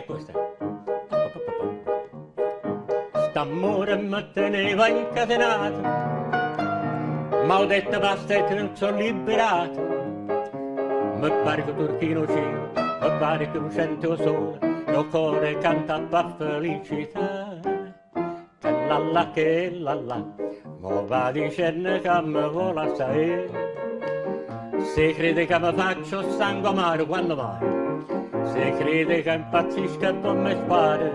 questa. St'amore mi teneva incatenato, ma ho detto basta e te non sono liberato. Mi pare che Turchino Cino, mi pare che un cento sole, il cuore canta per felicità. Che la la, mo va dicendo che mi vuole assai. Se crede che mi faccio sangue amaro quando mai, se crede che impazzisca per me spare,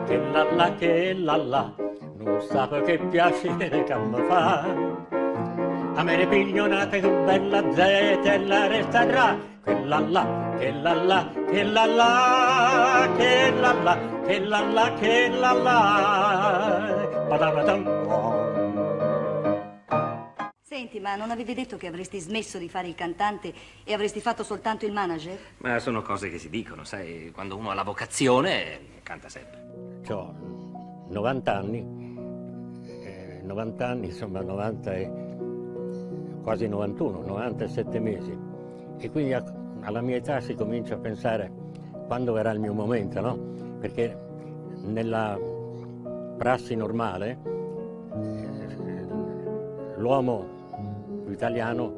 che la la, non sa che piacere che mi fa. A me ne piglionate che bella zeta e la resterà, quella là, che la la, che la la, che la la, che la la, che la la. Senti, ma non avevi detto che avresti smesso di fare il cantante e avresti fatto soltanto il manager? Ma sono cose che si dicono, sai, quando uno ha la vocazione canta sempre. C'ho 90 anni, 90 anni, insomma 90 e quasi 91, 97 mesi. E quindi alla mia età si comincia a pensare quando verrà il mio momento, no? Perché nella prassi normale l'uomo italiano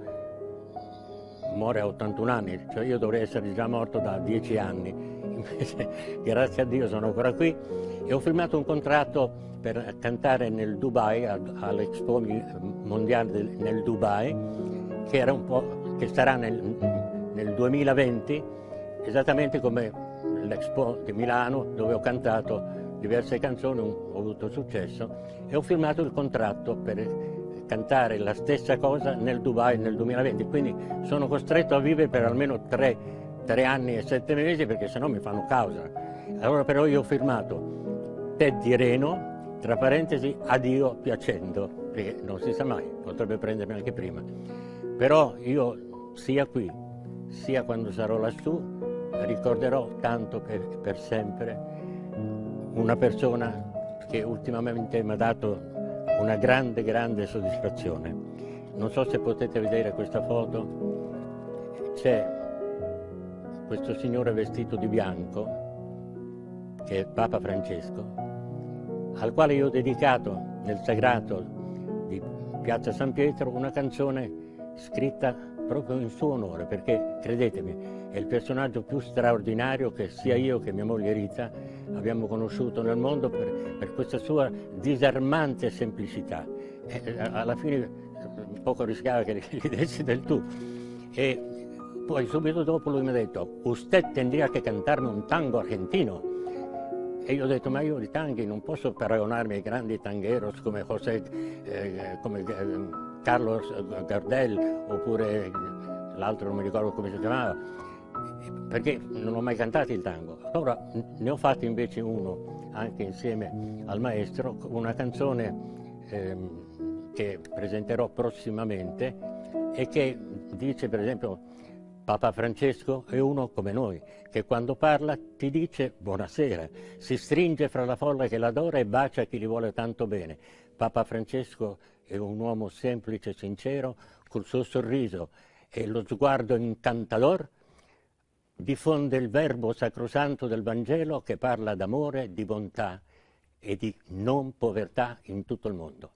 muore a 81 anni, cioè io dovrei essere già morto da 10 anni, invece grazie a Dio sono ancora qui e ho firmato un contratto per cantare nel Dubai, all'Expo Mondiale nel Dubai, che era un po', che sarà nel 2020, esattamente come l'Expo di Milano, dove ho cantato diverse canzoni, ho avuto successo e ho firmato il contratto per cantare la stessa cosa nel Dubai nel 2020, quindi sono costretto a vivere per almeno 3 anni e 7 mesi perché sennò mi fanno causa. Allora però io ho firmato Teddy Reno, tra parentesi, addio piacendo, perché non si sa mai, potrebbe prendermi anche prima. Però io sia qui, sia quando sarò lassù, ricorderò tanto per sempre una persona che ultimamente mi ha dato una grande, grande soddisfazione. Non so se potete vedere questa foto, c'è questo signore vestito di bianco, che è Papa Francesco, al quale io ho dedicato nel sagrato di Piazza San Pietro una canzone scritta proprio in suo onore, perché credetemi, è il personaggio più straordinario che sia io che mia moglie Rita abbiamo conosciuto nel mondo per questa sua disarmante semplicità. E alla fine poco rischiava che gli dessi del tu. E poi subito dopo lui mi ha detto: "Usted tendría que cantarme un tango argentino". E io ho detto: "Ma io di tanghi non posso paragonarmi ai grandi tangheros come Carlos Gardel oppure l'altro non mi ricordo come si chiamava, perché non ho mai cantato il tango". Allora ne ho fatto invece uno, anche insieme al maestro, una canzone che presenterò prossimamente e che dice, per esempio, Papa Francesco è uno come noi, che quando parla ti dice buonasera, si stringe fra la folla che l'adora e bacia chi gli vuole tanto bene. Papa Francesco è un uomo semplice e sincero, col suo sorriso e lo sguardo incantador, diffonde il verbo sacrosanto del Vangelo che parla d'amore, di bontà e di non povertà in tutto il mondo.